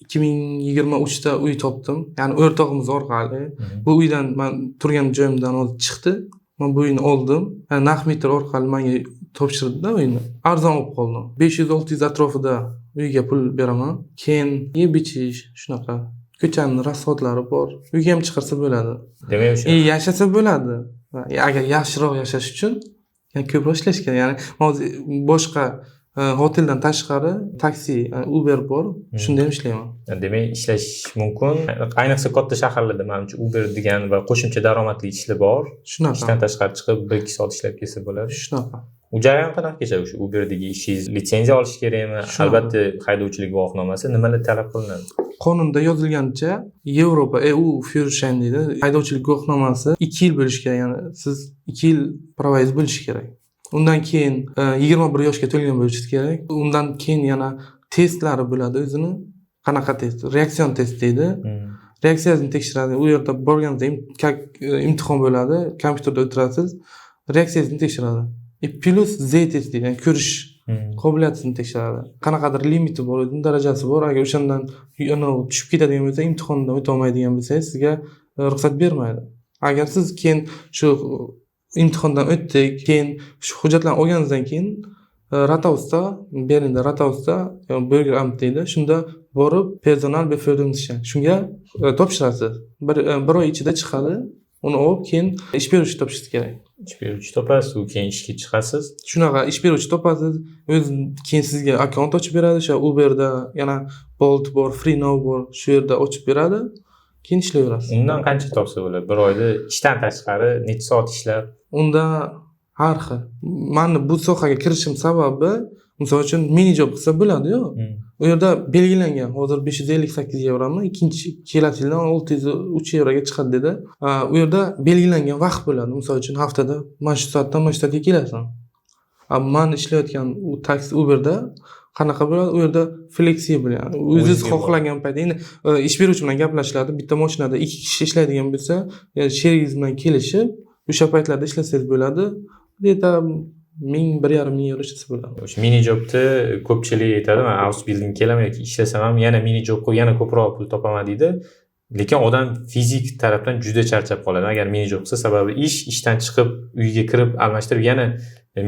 2023 da uy topdim. Ya'ni o'rtog'imiz orqali. Bu uydan men turgan joyimdan olib chiqdi. Men bu uyni oldim. Yani naq metr orqali menga topshirdi-da uyni. Arzon olib qoldim. 500-600 atrofida uyga pul beraman. Keyin yeb ichish shunaqa. Ko'chaning rasxotlari bor. Uyga ham chiqarsa bo'ladi. Demak o'sha Yashasa bo'ladi. Agar yaxshiroq yashash uchun yani ko'proq ishlash kerak. Ya'ni hozir boshqa hoteldan tashqari taksi, Uber bor. Shunda ham ishlayman. demak ishlash mumkin. Ayniqsa katta shaharlarda menimcha Uber degan va qo'shimcha daromadli ishlar bor. Shunaqa. Ishdan tashqari chiqib 1-2 soat ishlab kelsa bo'ladi. Shunaqa. U jarayon qanaqa kechadi o'sha Uberdagi ishingiz? Litsenziya olish kerakmi? Shunaqa. Albatta haydovchilik guvohnomasi nimalar talab qilinadi? Qonunda yozilganicha Yevropa EU Führerschein deydi. Haydovchilik guvohnomasi 2 yil bo'lishi kerak. Ya'ni siz 2 yil pravoyez bo'lishi kerak. Undan keyin 21 yoshga to'lgan bo'lishingiz kerak. Undan keyin yana testlari bo'ladi o'zini. Qanaqa test? Reaksion test deydi. Reaksiyangizni tekshiradi. U yerda borganingizda imtihon bo'ladi. Kompyuterda o'tirasiz. Reaksiyangizni tekshiradi. Plus Z test deydi. Ya'ni ko'rish qobiliyatingizni tekshiradi. Qanaqadir limiti bor, o'zining darajasi bor. Agar o'shandan tushib ketadigan bo'lsa, imtihondan o'ta olmaydigan bo'lsangiz, sizga ruxsat bermaydi. Agar siz keyin shu imtihondan o'tdik, keyin shu hujjatlarni olganingizdan keyin Rathausda, Berlinda Rathausda Bürgeramt deydi. Shunda borib personal beförderungsschein shunga topshirasiz. Bir oy ichida chiqadi. Uni olib keyin ish beruvchi topishingiz kerak. Ish beruvchi topasiz, u keyin ishga chiqasiz. Shunaqa ish beruvchi topasiz. O'zi keyin sizga akkaunt ochib beradi. O'sha Uberda yana Bolt bor, Freenow bor. Shu yerda ochib beradi. Keyin ishlayverasiz. Undan qancha topsa bo'ladi? Bir oyda ishdan tashqari necha soat ishlab? Unda har xil. Meni bu sohaga kirishim sababi, misol uchun mini job qilsa bo'ladi-ku. U yerda belgilangan. Hozir 558 yevromi, ikkinchi kelasi yildan 603 yevroga chiqadi dedi. U yerda belgilangan vaqt bo'ladi. Misol uchun haftada mana shu soatdan mana shu soatga kelasan. Men ishlayotgan u taksi Uberda qanaqa bo'ladi? U yerda fleksibel, ya'ni o'zingiz xohlagan paytda endi ish beruvchi bilan gaplashiladi. Bitta mashinada 2 kishi ishlaydigan bo'lsa, sherigingiz bilan kelishib, o'sha paytlarda ishlasangiz bo'ladi. Deyta 1,5 ming euro ishlasa bo'ladi. O'sha mini jobni ko'pchilik aytadi, men house building kelaman yoki ishlasam ham yana mini job qilib yana ko'proq pul topaman deydi. Lekin odam fizik tarafdan juda charchab qoladi agar mini job qilsa, sababi ishdan chiqib uyga kirib almashtirib yana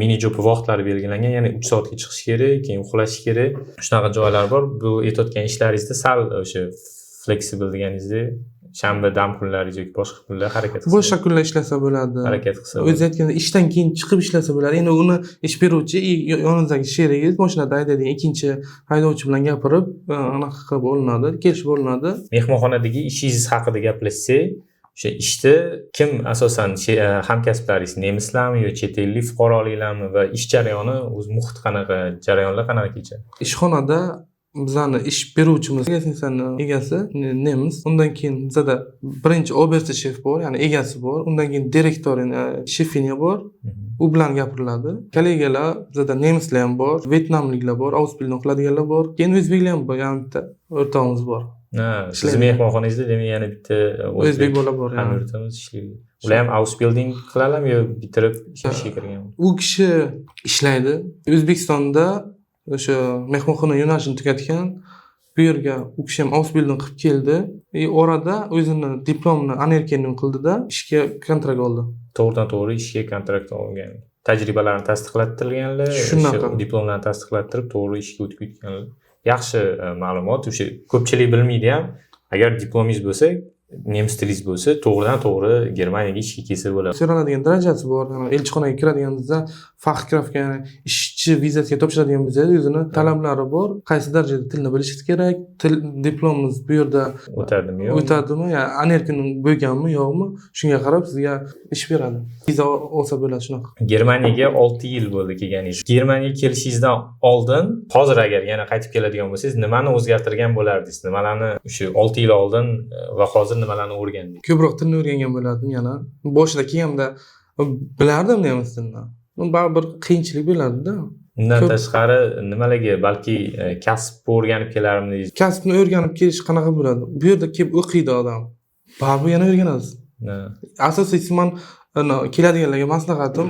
mini job vaqtlari belgilangan, yana 3 soatga chiqish kerak, keyin uxlash kerak. Shunaqa joylar bor. Bu aytayotgan ishlaringizda sal o'sha flexible deganingizdek shanba dam kunlari yoki boshqa kunlar harakat qilsa. Boshqa kunlar ishlasa bo'ladi. Harakat qilsa. O'zi aytganda ishdan keyin chiqib ishlasa bo'ladi. Endi uni ish beruvchi yoningizdagi sherigingiz mashinada haydaydigan ikkinchi haydovchi bilan gapirib, anaqa qilib olinadi, kelishib olinadi. Mehmonxonadagi ishingiz haqida gaplashsak, o'sha ishda kim asosan hamkasblaringiz nemislarmi yo chet ellik fuqaroliklarmi va ish jarayoni o'z muhit qanaqa, jarayonlar qanaqa kechadi? Ishxonada bizani ish beruvchimiz egasi nemis. Undan keyin bizada birinchi obersti shef bor, ya'ni egasi bor. Undan keyin direktor, shefiniya bor. U bilan gapiriladi. Kollegalar bizada nemislar ham bor, vyetnamliklar bor, ausbildung qiladiganlar bor. Keyin o'zbeklar ham bor, ya'ni bitta o'rtog'imiz bor. Siz mehmonxonangizda demak yana bitta o'zbek bola bor, ya'ni o'rtamiz ishlaydi. Ular ham ausbilding qiladimi yo bitirib ishga kirganmi? U kishi ishlaydi. O'zbekistonda o'sha mehmonxona yo'nalishini tugatgan. Bu yerga u kishi ham ausbilding qilib keldi. Orada o'zini diplomini anerkenning qildida ishga kontrakt oldi. To'g'ridan-to'g'ri ishga kontrakt olgan. Tajribalarini tasdiqlattirganlar, shunaqa diplomlarni tasdiqlattirib to'g'ri ishga o'tib ketganlar. Yaxshi ma'lumot. O'sha ko'pchilik bilmaydi ham. Agar diplomingiz bo'lsa, nemis tilingiz bo'lsa, to'g'ridan-to'g'ri Germaniyaga ishga kelsa bo'ladi. So'raladigan darajasi bor. Elchixonaga kiradiganingizda Fachkraftga, ya'ni ishchi vizasiga topshiradigan bo'lsangiz, o'zini talablari bor. Qaysi darajada tilni bilishingiz kerak? Til diplomingiz bu yerda o'tadimi, yo'qmi? O'tadimi? Ya'ni anerkening bo'lganmi, yo'qmi? Shunga qarab sizga ish beradi. Viza olsa bo'ladi shunaqa. Germaniyaga 6 yil bo'ldi kelganingiz. Germaniyaga kelishingizdan oldin, hozir agar yana qaytib keladigan bo'lsangiz, nimani o'zgartirgan bo'lardingiz? Nimalarni o'sha 6 yil oldin va hozir nimalarni o'rgandingiz? Ko'proq tilni o'rgangan bo'lardim yana. Boshida kelganda bilardim nemis tilini. Baribir qiyinchilik bo'lardi-da. Undan tashqari nimalarga balki kasb o'rganib kelarmidingiz? Kasbni o'rganib kelish qanaqa bo'ladi? Bu yerda kelib o'qiydi odam. Baribir yana o'rganasiz. Asosiysi men keladiganlarga maslahatim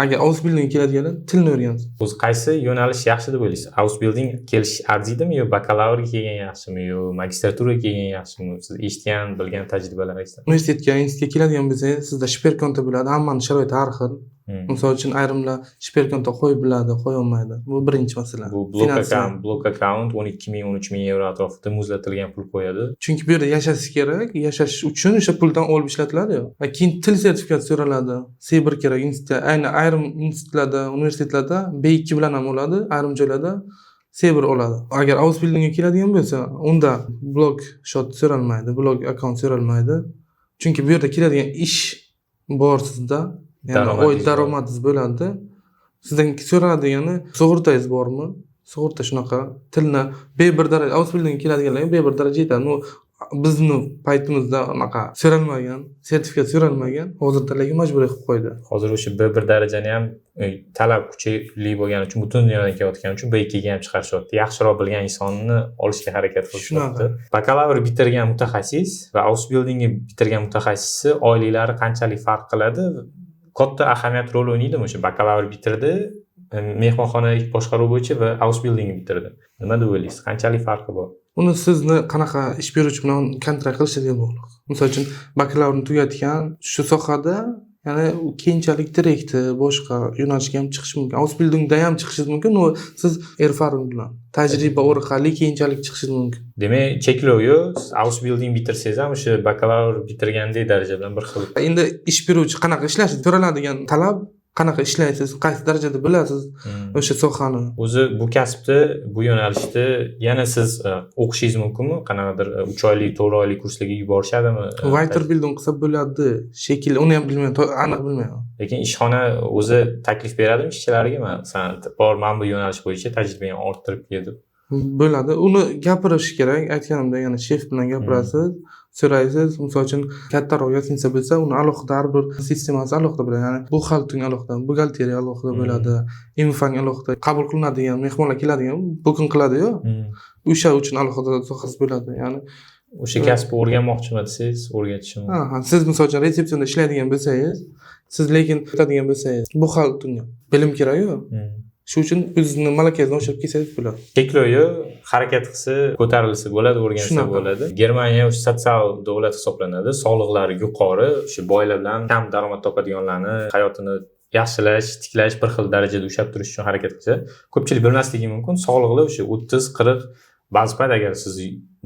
agar Ausbilding keladiganlar tilni o'rgansin. O'zi qaysi yo'nalish yaxshi deb o'ylaysiz? Ausbilding kelish arziydimi yo bakalavrga kelgan yaxshimi yo magistraturaga kelgan yaxshimi? Siz eshitgan, bilgan tajribalaringizdan. Institutga keladigan bo'lsangiz, sizda shperkonta bo'ladi, hammaning sharoiti har xil. Misol uchun ayrimlar shperkonta qo'yib biladi, qo'ya olmaydi. Bu birinchi masala. Bu blok account 12 ming, 13 ming yevro atrofida muzlatilgan pul qo'yadi. Chunki bu yerda yashash kerak, yashash uchun o'sha puldan olib ishlatiladi-yu. Va keyin til sertifikati so'raladi. C1 kerak institutda, ayni ayrim institutlarda, universitetlarda B2 bilan ham oladi, ayrim joylarda C1 oladi. Agar Ausbildingga keladigan bo'lsa, unda blok shot so'ralmaydi, blok account so'ralmaydi. Chunki bu yerda keladigan ish bor sizda. Yani oy daromadingiz bo'ladi. Sizdan so'radigani sug'urtangiz bormi? Sug'urta shunaqa. Tilni B1 daraja Ausbildingga keladiganlarga B1 daraja yetadi. Bizni paytimizda unaqa so'ralmagan, sertifikat so'ralmagan, hozirdalarga majburiy qilib qo'ydi. Hozir o'sha B1 darajani ham talab kuchli bo'lgani uchun butun dunyodan kelayotgani uchun B2ga ham chiqarishyapti. Yaxshiroq bilgan insonni olishga harakat qilishyapti. Bakalavr bitirgan mutaxassis va Ausbildingni bitirgan mutaxassisni oyliklari qanchalik farq qiladi? Katta ahamiyat rol o'ynaydimi o'sha bakalavr bitirdi, mehmonxona boshqaruv bo'yicha va Ausbildingni bitirdi. Nima deb o'ylaysiz? Qanchalik farqi bor? Uni sizni qanaqa ish beruvchi bilan kontrakt qilishiga bog'liq. Misol uchun bakalavrni tugatgan shu sohada, ya'ni u keyinchalik direktor, boshqa yo'nalishga ham chiqish mumkin. Ausbildingda ham chiqishingiz mumkin, u siz erfaring bilan tajriba orqali keyinchalik chiqishingiz mumkin. Demak, cheklov yo'q. Siz Ausbilding bitirsangiz ham o'sha bakalavr bitirgandek daraja bilan bir xil. Endi ish beruvchi qanaqa ishlashi so'raladigan talab, qanaqa ishlaysiz, qaysi darajada bilasiz o'sha sohani. O'zi bu kasbda, bu yo'nalishda yana siz o'qishingiz mumkinmi? Qanaqadir 3 oylik, 4 oylik kurslarga yuborishadimi? Weiterbildung qilsa bo'ladi. Shekilli, uni ham bilmayman, aniq bilmayman. Lekin ishxona o'zi taklif beradimi ishchilariga? Masalan, men bu yo'nalish bo'yicha tajribani orttirib keldim. Bo'ladi. Uni gapirish kerak. Aytganimdek, yana shef bilan gapirasiz, so'raysiz. Misol uchun kattaroq gostinitsa bo'lsa, uni alohida har bir sistemasi alohida bo'ladi. Ya'ni buxgaltering alohida, buxgalteriya alohida bo'ladi, infang alohida, qabul qilinadigan mehmonlar keladigan, bukun qiladi-yu. O'sha uchun alohida sohasi bo'ladi. Ya'ni o'sha kasbni o'rganmoqchimi desangiz, o'rgatishim. Ha, siz misol uchun resepsiyonda ishlaydigan bo'lsangiz, siz lekin o'tadigan bo'lsangiz, buxgaltering bilim kerak-ku. Shu uchun o'zingizni malakangizni oshirib kelsangiz bo'ladi. Cheklovi harakat qilsa, ko'tarilsa bo'ladi, o'rgansa bo'ladi. Germaniya o'sha sotsial davlat hisoblanadi. Soliqlari yuqori, o'sha boylar bilan kam daromad topadiganlarni hayotini yaxshilash, tiklash, bir xil darajada ushlab turish uchun harakat qilsa, ko'pchilik bilmasligi mumkin. Soliqlar o'sha 30-40, ba'zi payt agar siz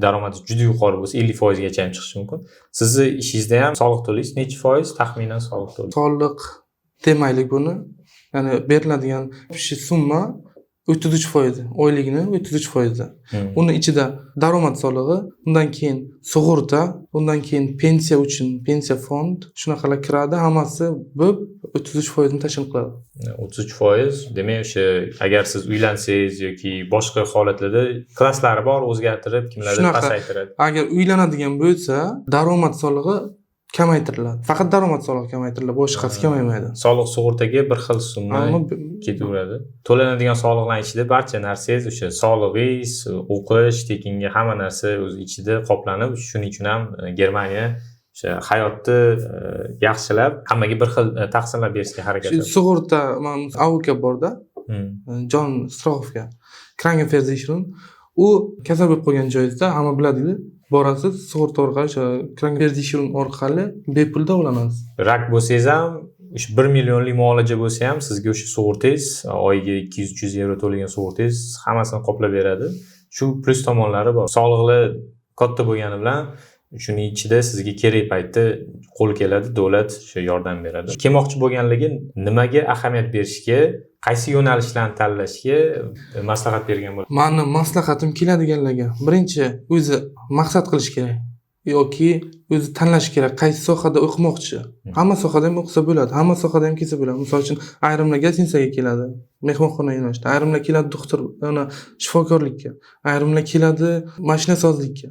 daromadingiz juda yuqori bo'lsa 50% gacha ham chiqishi mumkin. Sizni ishingizda ham soliq to'laysiz, necha foiz taxminan soliq to'laysiz? Soliq demaylik buni. Ya'ni beriladigan summa 33%, oyligini 33%. Uni ichida daromad solig'i, undan keyin sug'urta, undan keyin pensiya uchun pensiya fond, shunaqalar kiradi, hammasi bo'lib 33% ni tashkil qiladi. 33%, demak o'sha agar siz uylansangiz yoki boshqa holatlarda klasslari bor, o'zgartirib, kimlardir pasaytiradi. Agar uylanadigan bo'lsa, daromad solig'i kamaytiriladi. Faqat daromad solig'i kamaytiriladi, boshqasi kamaymaydi. Soliq sug'urtaga bir xil summa ketaveradi. To'lanadigan soliqlar ichida barcha narsangiz o'sha solig'ingiz, o'qish, tekinga hamma narsa o'z ichida qoplanib, shuning uchun ham Germaniya o'sha hayotni yaxshilab, hammaga bir xil taqsimlab berishga harakat qiladi. Sug'urta, AUK borda, jon strofga, Krankenversicherung, u kasal bo'lib qolgan joyingizda hamma biladi. Borasiz, sug'urta orqali, o'sha Krankenversicherung orqali bepul davolanasiz. Rak bo'lsangiz ham, o'sha 1 millionlik muolaja bo'lsa ham, sizga o'sha sug'urtangiz, oyiga 200-300 yevro to'lagan sug'urtangiz hammasini qoplab beradi. Shu plus tomonlari bor. Soliqlar katta bo'lgani bilan shuning ichida sizga kerak paytda qo'l keladi, davlat o'sha yordam beradi. Kelmoqchi bo'lganligi nimaga ahamiyat berishga, qaysi yo'nalishlarni tanlashga maslahat bergan bo'ladi? Meni maslahatim keladiganlarga, birinchi o'zi maqsad qilish kerak yoki o'zi tanlash kerak, qaysi sohada o'qimoqchi. Hamma sohada ham o'qisa bo'ladi, hamma sohada ham kelsa bo'ladi. Misol uchun ayrimlar gostinitsaga keladi, mehmonxona yo'nalishida, ayrimlar keladi doktor, shifokorlikka, ayrimlar keladi mashinasozlikka.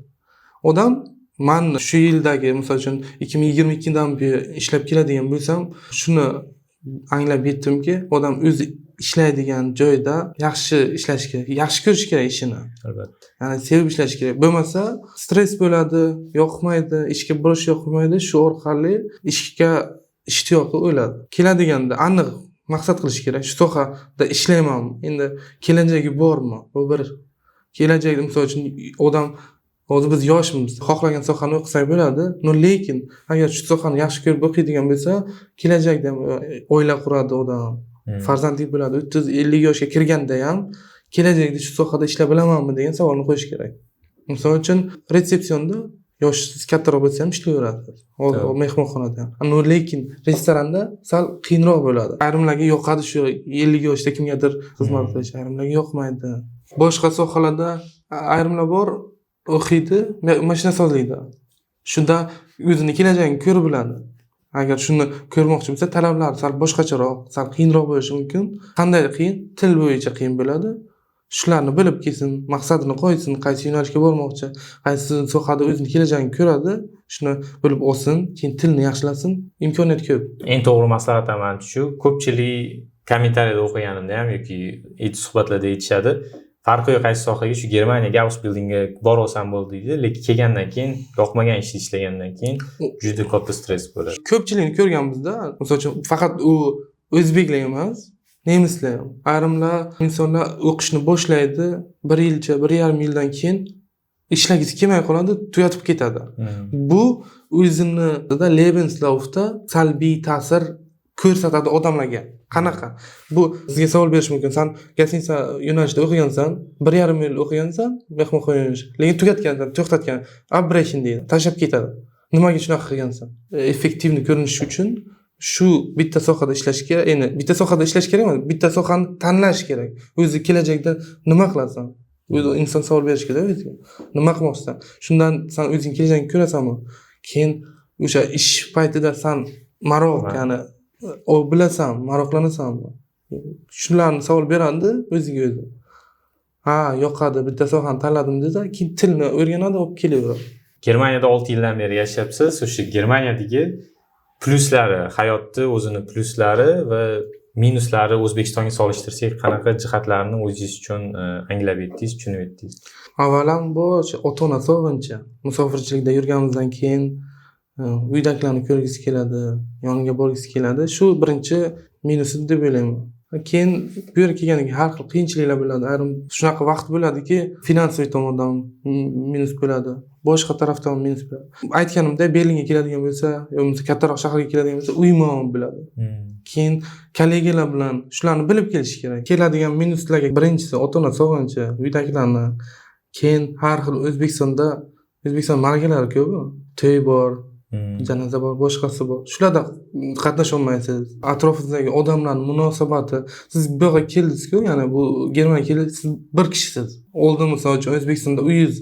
Odam men shu yildagi, misol uchun 2022 dan beri ishlab keladigan bo'lsam, shuni anglab yetdimki, odam o'zi ishlaydigan joyda yaxshi ishlash kerak, yaxshi ko'rish kerak ishini. Albatta. Ya'ni sevib ishlash kerak. Bo'lmasa stress bo'ladi, yoqmaydi, ishga borish yoqmaydi, shu orqali ishga ishtiyoqi o'ladi. Keladiganda aniq maqsad qilish kerak. Shu sohada ishlaymanmi? Endi kelajagi bormi? Bu bir kelajakda misol uchun odam hozir biz yoshmiz, xohlagan sohani o'qisak bo'ladi. Lekin agar shu sohani yaxshi ko'rib o'qiydigan bo'lsa, kelajakda ham oila quradi odam. Farzandli bo'ladi. 30-50 yoshga kirganda ham kelajakda shu sohada ishlab bilamanmi degan savolni qo'yish kerak. Misol uchun retsepsiyonda yoshingiz kattaroq bo'lsa ham ishlayveradi. Hozir mehmonxonada ham. Lekin restoranda sal qiyinroq bo'ladi. Ayrimlarga yoqadi shu 50 yoshda kimgadir xizmat qilish, ayrimlarga yoqmaydi. Boshqa sohalarda ayrimlar bor, o'qiydi, mashinasozlikda. Shunda o'zini kelajagini ko'rib biladi. Agar shuni ko'rmoqchi bo'lsa, talablari sal boshqacharoq, sal qiyinroq bo'lishi mumkin. Qanday qiyin? Til bo'yicha qiyin bo'ladi. Shularni bilib kelsin, maqsadini qo'ysin, qaysi yo'nalishga bormoqchi, qaysi sohada o'zini kelajagini ko'radi, shuni bilib olsin, keyin tilni yaxshilasin, imkoniyat ko'p. Eng to'g'ri maslahat ham shu. Ko'pchilik kommentariyada o'qiganimda ham yoki suhbatlarda aytishadi. Farqi yo'q qaysi sohaga, shu Germaniyaga Ausbildingga borolsam bo'ldi deydi, lekin kelgandan keyin yoqmagan ishni ishlagandan keyin juda katta stress bo'ladi. Ko'pchilikni ko'rganmizda, masalan, faqat u o'zbeklar emas, nemislar ham. Ayrimlar insonlar o'qishni boshlaydi, 1 yilcha, 1,5 yildan keyin ishlagisi kelmay qoladi, tugatib ketadi. Bu o'zini Lebenslaufda salbiy ta'sir ko'rsatadi odamlarga. Qanaqa? Bu sizga savol berish mumkin. Sen gasinsa yo'nalishda o'qigansan, 1,5 yil o'qigansan, mehmonxona yo'nalishi. Lekin tugatgansan, to'xtatgan, abbreyshin deydi, tashlab ketadi. Nimaga shunaqa qilgansan? Effektivni ko'rinish uchun shu bitta sohada ishlash kerak. Endi bitta sohada ishlash kerak emas, bitta sohani tanlash kerak. O'zi kelajakda nima qilasan? O'zi inson savol berish kerak o'ziga. Nima qilmoqchisan? Shundan sen o'zing kelajagini ko'rasanmi? Keyin o'sha ish paytida sen maroq, ya'ni o bilasan, maroqlanasanmi? Shularni savol beradi o'ziga o'zi. Ha, yoqadi, bitta sohani tanladim desa, keyin tilni o'rganadi, olib kelaveradi. Germaniyada 6 yildan beri yashayapsiz. O'sha Germaniyadagi pluslari, hayotni o'zini pluslari va minuslari O'zbekistonga solishtirsak, qanaqa jihatlarni o'zingiz uchun anglab yetdingiz, tushunib yetdingiz? Avvalambor ota-ona sog'inchi. Musofirchilikda yurganimizdan keyin uydagilarni ko'rgisi keladi, yoniga borgisi keladi. Shu birinchi minusi deb o'ylayman. Keyin bu yerga kelgandan keyin har xil qiyinchiliklar bo'ladi. Ayrim shunaqa vaqt bo'ladiki, finansiy tomondan minus bo'ladi, boshqa tarafdan minus bo'ladi. Aytganimdek, Berlinga keladigan bo'lsa, yoki kattaroq shaharga keladigan bo'lsa, uy muammo bo'ladi. Keyin kollegalar bilan shularni bilib kelish kerak. Keladigan minuslarga birinchisi ota-ona sog'inchi, uydagilarni. Keyin har xil O'zbekiston ma'rakalari ko'p, to'y bor, janoza bor, boshqasi bor. Shularda qatnasha olmaysiz. Atrofingizdagi odamlarning munosabati, siz bu yerga keldingiz-ku, ya'ni bu Germaniyaga keldingiz, siz bir kishisiz. Oldin misol uchun O'zbekistonda uyingiz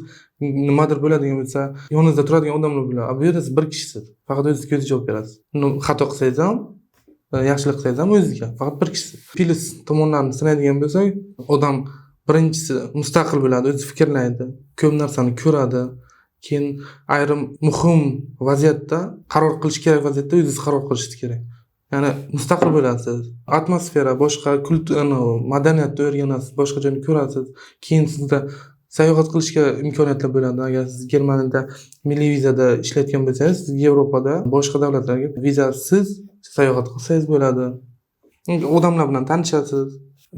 nimadir bo'ladigan bo'lsa, yoningizda turadigan odamlar bo'ladi. Bu yerda siz bir kishisiz. Faqat o'zingiz ko'z javob berasiz. Xato qilsangiz ham, yaxshilik qilsangiz ham o'zingizga, faqat bir kishisiz. Plus tomonlarni sinaydigan bo'lsak, odam birinchisi mustaqil bo'ladi, o'zi fikrlaydi, ko'p narsani ko'radi. Keyin ayrim muhim vaziyatda qaror qilish kerak vaziyatda o'zingiz qaror qilishingiz kerak. Ya'ni mustaqil bo'lasiz. Atmosfera, boshqa kulturani, madaniyatni o'rganasiz, boshqa joyni ko'rasiz. Keyin sizda sayohat qilishga imkoniyatlar bo'ladi. Agar siz Germaniyada milliy vizada ishlayotgan bo'lsangiz, siz Yevropada boshqa davlatlarga vizasiz sayohat qilsangiz bo'ladi. Odamlar bilan tanishasiz.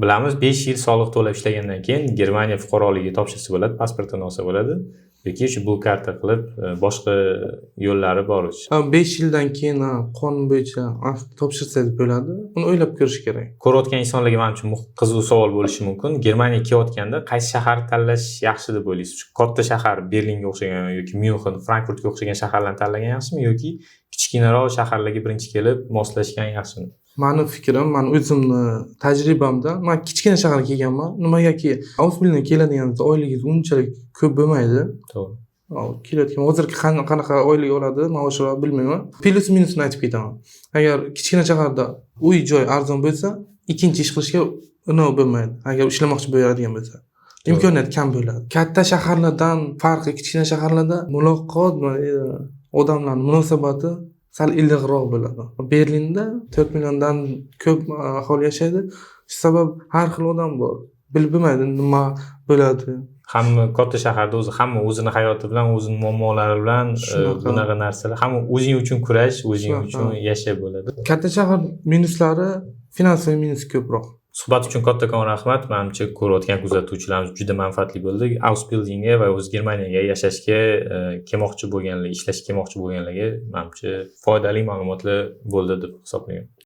Bilamiz, 5 yil soliq to'lab ishlagandan keyin Germaniya fuqaroligiga topshirsa bo'ladi, pasportini olsa bo'ladi. Yoki shu bu karta qilib boshqa yo'llari bor. 5 yildan keyin qonun bo'yicha topshirsangiz bo'ladi. Uni o'ylab ko'rish kerak. Ko'rayotgan insonlarga men uchun qiziq savol bo'lishi mumkin. Germaniyaga kelayotganda qaysi shahar tanlash yaxshi deb o'ylaysiz? Katta shahar Berlinga o'xshagan yoki Myunxen, Frankfurtga o'xshagan shaharlarni tanlagan yaxshimi yoki kichkinaroq shaharlarga birinchi kelib moslashgan yaxshimi? Mani fikrim, men o'zimni tajribamda, men kichkina shaharga kelganman. Nimagaki Ausbildingga keladiganingizda oyligingiz unchalik ko'p bo'lmaydi. To'g'ri. Kelayotgan hozirgi qanaqa oylik oladi, maoshlar bilmayman. Plus minusini aytib ketaman. Agar kichkina shaharda uy joy arzon bo'lsa, ikkinchi ish qilishga unov bo'lmaydi. Agar ishlamoqchi bo'ladigan bo'lsa, imkoniyat kam bo'ladi. Katta shaharlardan farqi kichkina shaharlarda muloqot, odamlarning munosabati sal iliqroq bo'ladi. Berlinda 4 milliondan ko'p aholi yashaydi. Shu sabab har xil odam bor. Bilib bilmaydi nima bo'ladi. Hamma katta shaharda hamma o'zini hayoti bilan, o'zining muammolari bilan bunaqa narsalar, hamma o'zing uchun kurash, o'zing uchun yashab bo'ladi. Katta shahar minuslari finansiy minusi ko'proq. Suhbat uchun kattakon rahmat. Menimcha ko'rayotgan kuzatuvchilarimiz juda manfaatli bo'ldi. Ausbildingga va o'z Germaniyaga yashashga kelmoqchi bo'lganlar, ishlashga kelmoqchi bo'lganlarga menimcha foydali ma'lumotlar bo'ldi deb hisoblayman.